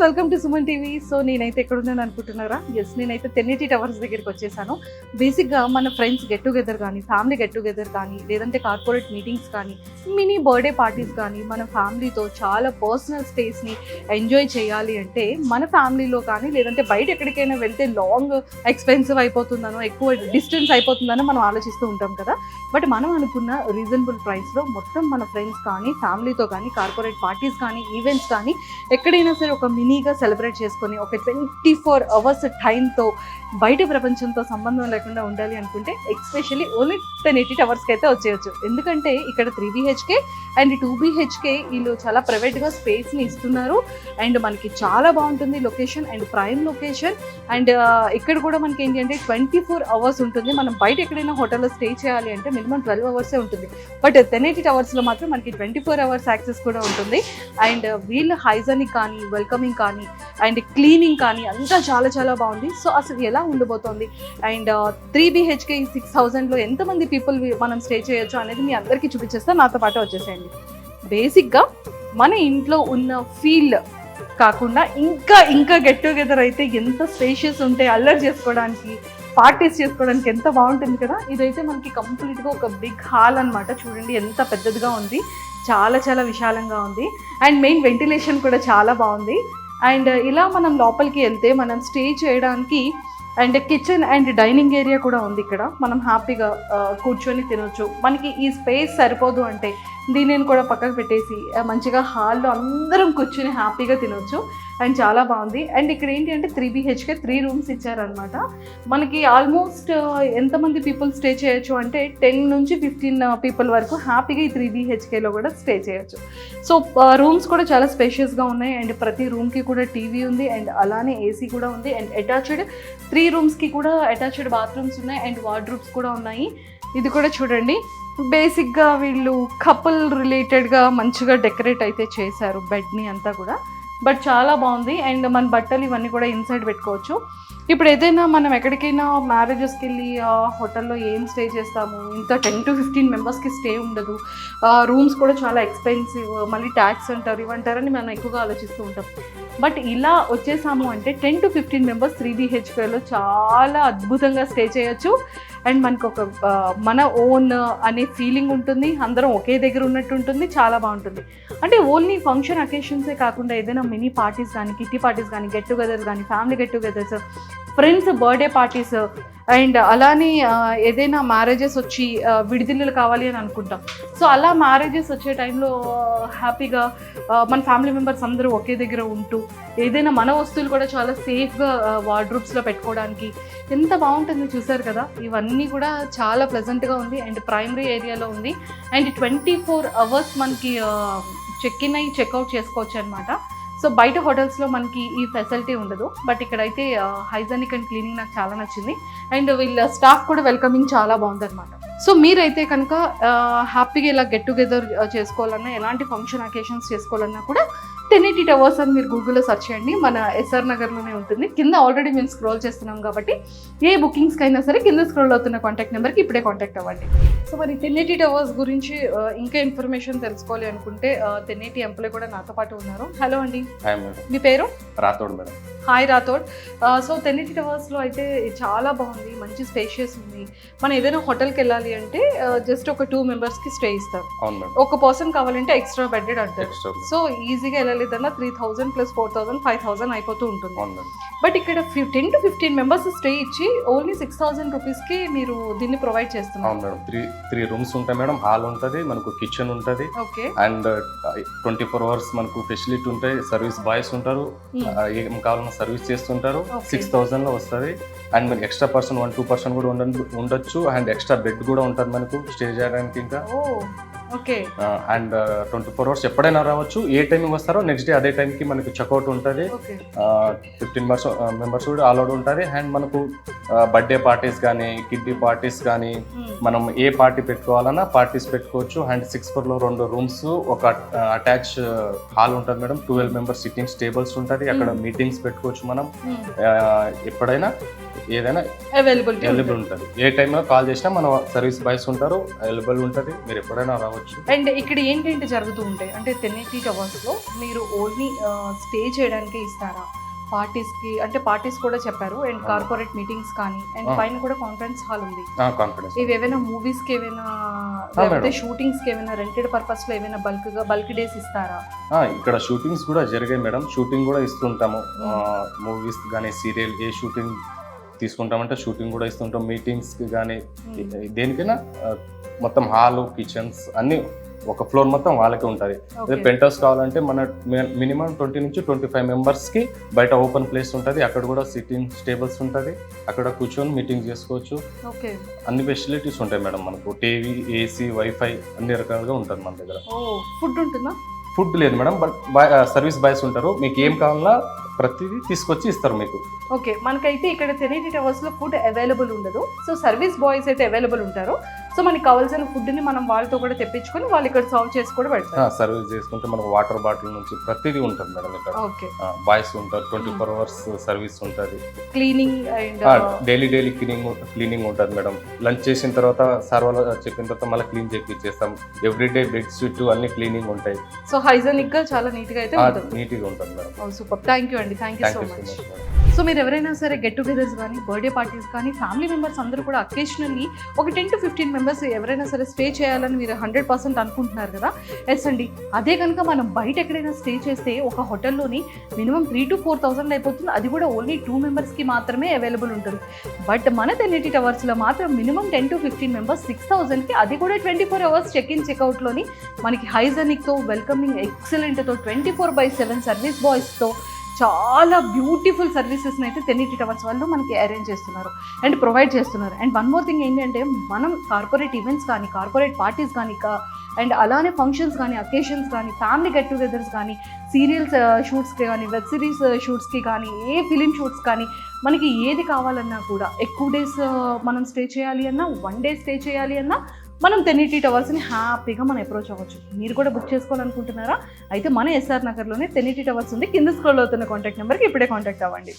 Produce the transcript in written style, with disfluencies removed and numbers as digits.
Welcome to Suman TV. So నేనైతే ఎక్కడున్నాను అనుకుంటున్నారా? ఎస్, నేనైతే టెన్నిటీ టవర్స్ దగ్గరికి వచ్చేసాను. బేసిక్గా మన ఫ్రెండ్స్ గెట్ టుగెదర్ కానీ, ఫ్యామిలీ గెట్ టుగెదర్ కానీ, లేదంటే కార్పొరేట్ మీటింగ్స్ కానీ, మినీ బర్త్డే పార్టీస్ కానీ, మన ఫ్యామిలీతో చాలా పర్సనల్ స్పేస్ని ఎంజాయ్ చేయాలి అంటే మన ఫ్యామిలీలో కానీ, లేదంటే బయట ఎక్కడికైనా వెళ్తే లాంగ్ ఎక్స్పెన్సివ్ అయిపోతుందనో, ఎక్కువ డిస్టెన్స్ అయిపోతుందనో మనం ఆలోచిస్తూ ఉంటాం కదా. బట్ మనం అనుకున్న రీజనబుల్ ప్రైస్లో మొత్తం మన ఫ్రెండ్స్ కానీ, ఫ్యామిలీతో కానీ, కార్పొరేట్ పార్టీస్ కానీ, ఈవెంట్స్ కానీ ఎక్కడైనా సరే ఒక మినీగా సెలబ్రేట్ చేసుకొని ఒక 24 hours టైంతో బయట ప్రపంచంతో సంబంధం లేకుండా ఉండాలి అనుకుంటే ఎస్పెషల్లీ ఓన్లీ 1080 టవర్స్కి అయితే వచ్చేయచ్చు. ఎందుకంటే ఇక్కడ 3 BHK అండ్ 2 BHK వీళ్ళు చాలా ప్రైవేట్గా స్పేస్ని ఇస్తున్నారు. అండ్ మనకి చాలా బాగుంటుంది location and prime location. And ఇక్కడ కూడా మనకి ఏంటి అంటే 24 hours ఉంటుంది. మనం బయట ఎక్కడైనా హోటల్లో స్టే చేయాలి అంటే మినిమం 12 hours ఉంటుంది. బట్ 1080 టవర్స్లో మాత్రం మనకి 24 hours యాక్సెస్ కూడా ఉంటుంది. అండ్ వీళ్ళ హైజనిక్ కానీ, వెల్కమింగ్ కానీ, అండ్ క్లీనింగ్ కానీ అంతా చాలా చాలా బాగుంది. సో అసలు ఎలా ఉండబోతోంది అండ్ 3 BHK 6000లో ఎంతమంది పీపుల్ మనం స్టే చేయొచ్చు అనేది మీ అందరికీ చూపించేస్తా. నాతో పాటు వచ్చేసేయండి. బేసిక్గా మన ఇంట్లో ఉన్న ఫీల్ కాకుండా ఇంకా గెట్ టుగెదర్ అయితే ఎంత స్పేషియస్ ఉంటే అల్లరి చేసుకోవడానికి, పార్టీస్ చేసుకోవడానికి ఎంత బాగుంటుంది కదా. ఇదైతే మనకి కంప్లీట్గా ఒక బిగ్ హాల్ అనమాట. చూడండి ఎంత పెద్దదిగా ఉంది, చాలా చాలా విశాలంగా ఉంది. అండ్ మెయిన్ వెంటిలేషన్ కూడా చాలా బాగుంది. అండ్ ఇలా మనం లోపలికి వెళ్తే మనం స్టే చేయడానికి and kitchen and dining area కూడా ఉంది. ఇక్కడ మనం హ్యాపీగా కూర్చొని తినొచ్చు. మనకి ఈ స్పేస్ సరిపోదు అంటే దీనిని కూడా పక్కకు పెట్టేసి మంచిగా హాల్లో అందరం కూర్చొని హ్యాపీగా తినొచ్చు. అండ్ చాలా బాగుంది. అండ్ ఇక్కడ ఏంటి అంటే 3 BHK 3 rooms ఇచ్చారనమాట. మనకి ఆల్మోస్ట్ ఎంతమంది పీపుల్ స్టే చేయొచ్చు అంటే 10 నుంచి 15 పీపుల్ వరకు హ్యాపీగా ఈ 3 BHKలో కూడా స్టే చేయొచ్చు. సో రూమ్స్ కూడా చాలా స్పేషియస్గా ఉన్నాయి. అండ్ ప్రతి రూమ్కి కూడా టీవీ ఉంది. అండ్ అలానే ఏసీ కూడా ఉంది. అండ్ అటాచ్డ్ 3 రూమ్స్కి కూడా అటాచ్డ్ బాత్రూమ్స్ ఉన్నాయి. అండ్ వార్డ్రూబ్స్ కూడా ఉన్నాయి. ఇది కూడా చూడండి. బేసిక్గా వీళ్ళు కపుల్ రిలేటెడ్గా మంచిగా డెకరేట్ అయితే చేశారు బెడ్ని అంతా కూడా. బట్ చాలా బాగుంది. అండ్ మన బట్టలు ఇవన్నీ కూడా ఇన్సైడ్ పెట్టుకోవచ్చు. ఇప్పుడు ఏదైనా మనం ఎక్కడికైనా మ్యారేజెస్కి వెళ్ళి హోటల్లో ఏం స్టే చేస్తాము, ఇంత 10 to 15 మెంబర్స్కి స్టే ఉండదు. రూమ్స్ కూడా చాలా ఎక్స్పెన్సివ్, మళ్ళీ ట్యాక్స్ అంటారు ఇవంటారని మనం ఎక్కువగా ఆలోచిస్తూ ఉంటాం. బట్ ఇలా వచ్చేసాము అంటే 10 to 15 మెంబర్స్ 3 BHKలో చాలా అద్భుతంగా స్టే చేయొచ్చు. అండ్ మనకు ఒక మన ఓన్ అనే ఫీలింగ్ ఉంటుంది. అందరం ఒకే దగ్గర ఉన్నట్టు ఉంటుంది. చాలా బాగుంటుంది. అంటే ఓన్లీ ఫంక్షన్ అకేషన్సే కాకుండా ఏదైనా మినీ పార్టీస్ కానీ, కిట్టి పార్టీస్ కానీ, గెట్ టుగెదర్స్ కానీ, family get togethers, friends birthday parties, and అలానే ఏదైనా మ్యారేజెస్ వచ్చి విడిదిల్లులు కావాలి అని అనుకుంటాం. సో అలా మ్యారేజెస్ వచ్చే టైంలో హ్యాపీగా మన ఫ్యామిలీ మెంబర్స్ అందరూ ఒకే దగ్గర ఉంటూ ఏదైనా మన వస్తువులు కూడా చాలా సేఫ్గా వార్డ్రూబ్స్లో పెట్టుకోవడానికి ఎంత బాగుంటుంది చూసారు కదా. ఇవన్నీ కూడా చాలా ప్లెజెంట్గా ఉంది. అండ్ ప్రైమరీ ఏరియాలో ఉంది. అండ్ 24 hours మనకి చెక్ ఇన్ అయ్యి చెక్అవుట్ చేసుకోవచ్చు అనమాట. సో బయట హోటల్స్లో మనకి ఈ ఫెసిలిటీ ఉండదు. బట్ ఇక్కడైతే హైజనిక్ అండ్ క్లీనింగ్ నాకు చాలా నచ్చింది. అండ్ వీళ్ళ స్టాఫ్ కూడా వెల్కమింగ్ చాలా బాగుందన్నమాట. సో మీరైతే కనుక హ్యాపీగా ఇలా గెట్ టుగెదర్ చేసుకోవాలన్నా, ఎలాంటి ఫంక్షన్ అకేషన్స్ చేసుకోవాలన్నా కూడా 1080 టవర్స్ అని మీరు గూగుల్లో సెర్చ్ చేయండి. మన ఎస్ఆర్ నగర్లోనే ఉంటుంది. కింద ఆల్రెడీ మేము స్క్రోల్ చేస్తున్నాం కాబట్టి ఏ బుకింగ్స్కి అయినా సరే కింద స్క్రోల్ అవుతున్న కాంటాక్ట్ నెంబర్కి ఇప్పుడే కాంటాక్ట్ అవ్వండి. సో మరి 1080 టవర్స్ గురించి ఇంకా ఇన్ఫర్మేషన్ తెలుసుకోవాలి అనుకుంటే 1080 ఎంప్లాయ్ కూడా నాతో పాటు ఉన్నారు. హలో అండి, మీ పేరు? Rathod madam. Hi Rathod. So 1080 టవర్స్లో అయితే చాలా బాగుంది, మంచి స్పేషియస్ ఉంది. మనం ఏదైనా హోటల్కి వెళ్ళాలి అంటే జస్ట్ ఒక 2 మెంబర్స్కి స్టే ఇస్తారు. ఒక పర్సన్ కావాలంటే ఎక్స్ట్రా బెడెడ్ అంటారు. సో ఈజీగా వెళ్ళలేదన్నా 3000 + 4000 5000 అయిపోతూ ఉంటుంది. బట్ ఇక్కడ 10 to 15 మెంబర్స్ స్టే ఇచ్చి ఓన్లీ 6000 రూపీస్కి మీరు దీన్ని ప్రొవైడ్ చేస్తున్నారు. మేడం 3 rooms ఉంటాయి మేడం. హాల్ ఉంటుంది, మనకు కిచెన్ ఉంటుంది. ఓకే. అండ్ 24 hours మనకు ఫెసిలిటీ ఉంటాయి. సర్వీస్ బాయ్స్ ఉంటారు, ఏం కావాలన్నా సర్వీస్ చేస్తుంటారు. 6000లో వస్తుంది. అండ్ మనకి ఎక్స్ట్రా పర్సన్ 1-2 కూడా ఉండొచ్చు. అండ్ ఎక్స్ట్రా బెడ్ కూడా ఉంటుంది మనకు స్టే చేయడానికి. ఇంకా ఓకే. అండ్ 24 hours ఎప్పుడైనా రావచ్చు. ఏ టైంకి వస్తారో నెక్స్ట్ డే అదే టైంకి మనకు చెక్అవుట్ ఉంటుంది. 15 మెంబర్స్ కూడా అలౌడ్ ఉంటుంది. అండ్ మనకు బర్త్డే పార్టీస్ కానీ, కిడ్డీ పార్టీస్ కానీ, మనం ఏ పార్టీ పెట్టుకోవాలన్నా పార్టీస్ పెట్టుకోవచ్చు. అండ్ 6th floor 2 rooms, ఒక అటాచ్ హాల్ ఉంటుంది మేడం. 12 members సిట్టింగ్స్ టేబుల్స్ ఉంటుంది. అక్కడ మీటింగ్స్ పెట్టుకోవచ్చు. మనం ఎప్పుడైనా ఏదైనా అవైలబుల్ ఉంటుంది. ఏ టైంలో కాల్ చేసినా మన సర్వీస్ బాయ్స్ ఉంటారు, అవైలబుల్ ఉంటుంది. మీరు ఎప్పుడైనా రావచ్చు. రావచ్చు. అండ్ ఇక్కడ ఏంటంటే జరుగుతూ ఉంటాయి అంటే 1080 టవర్స్లో మీరు ఓన్లీ స్టే చేయడానికే ఇస్తారా? పార్టీస్కి అంటే పార్టీస్ కూడా చెప్పారు అండ్ కార్పొరేట్ మీటింగ్స్ కానీ అండ్ పైన కూడా కాన్ఫరెన్స్ హాల్ ఉంది. కాన్ఫిడెన్స్ ఇవి ఏమైనా మూవీస్కి ఏమైనా లేకపోతే షూటింగ్స్కి ఏమైనా రెంటెడ్ పర్పస్లో ఏమైనా బల్క్ డేస్ ఇస్తారా? ఇక్కడ షూటింగ్స్ కూడా జరిగాయి మేడం, షూటింగ్ కూడా ఇస్తుంటాము. మూవీస్ కానీ సీరియల్ ఏ షూటింగ్ తీసుకుంటామంటే షూటింగ్ కూడా ఇస్తుంటాం. మీటింగ్స్కి కానీ దేనికైనా మొత్తం హాలు కిచెన్స్ అన్నీ ఒక ఫ్లోర్ మొత్తం వాళ్ళకి ఉంటుంది. అదే పెంట్ హౌస్ కావాలంటే మన మినిమం 20 నుంచి 25 మెంబర్స్కి బయట ఓపెన్ ప్లేస్ ఉంటుంది. అక్కడ కూడా సిట్టింగ్ టేబుల్స్ ఉంటుంది, అక్కడ కూర్చొని మీటింగ్ చేసుకోవచ్చు. అన్ని ఫెసిలిటీస్ ఉంటాయి మేడం మనకు. టీవీ, ఏసీ, వైఫై అన్ని రకాలుగా ఉంటుంది మన దగ్గర. ఫుడ్ ఉంటుందా? ఫుడ్ లేదు మేడం, బట్ సర్వీస్ బాయ్స్ ఉంటారు. మీకు ఏం కావాలన్నా ప్రతిదీ తీసుకొచ్చి ఇస్తారు మీకు. ఓకే, మనకైతే ఇక్కడ 1080 టవర్స్లో ఫుడ్ అవైలబుల్ ఉండదు. సో సర్వీస్ బాయ్స్ అయితే అవైలబుల్ ఉంటారు. సో మనకి కావాల్సిన ఫుడ్ని మనం వాళ్ళతో కూడా తెప్పించుకొని వాళ్ళు ఇక్కడ సర్వ్ చేసి కూడా పెడతారు. సర్వీస్ చేసుకుంటే మనకు వాటర్ బాటిల్ నుంచి ప్రతిదీ ఉంటుంది మేడం ఇక్కడ. ఓకే, బాయ్స్ ఉంటారు, 24 అవర్స్ సర్వీస్ ఉంటుంది. క్లీనింగ్ అండ్ డైలీ క్లీనింగ్ ఉంటుంది మేడం. లంచ్ చేసిన తర్వాత సార్ వాళ్ళు చెప్పిన తర్వాత మళ్ళీ క్లీన్ చేపిచ్చేస్తాం. ఎవ్రీడే బెడ్ షీట్ అన్ని క్లీనింగ్ ఉంటాయి. సో హైజెనిక్ గా చాలా నీట్ గా అయితే ఉంటుంది. నీట్గా ఉంటుంది మేడం. సూపర్, థ్యాంక్ యూ అండి, thank you so much. So మీరు ఎవరైనా సరే గెట్ టుగెదర్స్ కానీ బర్త్డే పార్టీస్ కానీ ఫ్యామిలీ మెంబర్స్ అందరూ కూడా అకేషనల్లీ ఒక 10 to 15 మెంబర్స్ ఎవరైనా సరే స్టే చేయాలని మీరు 100% అనుకుంటున్నారు కదా. ఎస్ అండి, అదే కనుక మనం బయట ఎక్కడైనా స్టే చేస్తే ఒక హోటల్లోని మినిమం 3,000 to 4,000 అయిపోతుంది. అది కూడా ఓన్లీ 2 మెంబర్స్కి మాత్రమే అవైలబుల్ ఉంటుంది. బట్ మన 1080 టవర్స్లో మాత్రం మినిమం 10 to 15 మెంబర్స్ 6,000కి, అది కూడా 24 అవర్స్ చెక్ ఇన్ చెక్అవుట్లోని మనకి హైజెనిక్తో వెల్కమింగ్ ఎక్సలెంట్తో 24/7 సర్వీస్ బాయ్స్తో చాలా బ్యూటిఫుల్ సర్వీసెస్ని అయితే 1080 టవర్స్ వాళ్ళు మనకి అరేంజ్ చేస్తున్నారు అండ్ ప్రొవైడ్ చేస్తున్నారు. అండ్ వన్ మోర్ థింగ్ ఏంటంటే మనం కార్పొరేట్ ఈవెంట్స్ కానీ కార్పొరేట్ పార్టీస్ కానీ అండ్ అలానే ఫంక్షన్స్ కానీ అకేషన్స్ కానీ ఫ్యామిలీ గెట్ టుగెదర్స్ కానీ సీరియల్స్ షూట్స్కి కానీ వెబ్ సిరీస్ షూట్స్కి కానీ ఏ ఫిలిం షూట్స్ కానీ మనకి ఏది కావాలన్నా కూడా ఎక్కువ డేస్ మనం స్టే చేయాలి అన్నా 1 day స్టే చేయాలి అన్నా మనం 1080 టవర్స్ని హ్యాపీగా మనం అప్రోచ్ అవ్వచ్చు. మీరు కూడా బుక్ చేసుకోవాలనుకుంటున్నారా? అయితే మన ఎస్ఆర్ నగర్లోనే 1080 టవర్స్ ఉంది. కింద స్క్రోల్ అవుతున్న కాంటాక్ట్ నెంబర్కి ఇప్పుడే కాంటాక్ట్ అవ్వండి.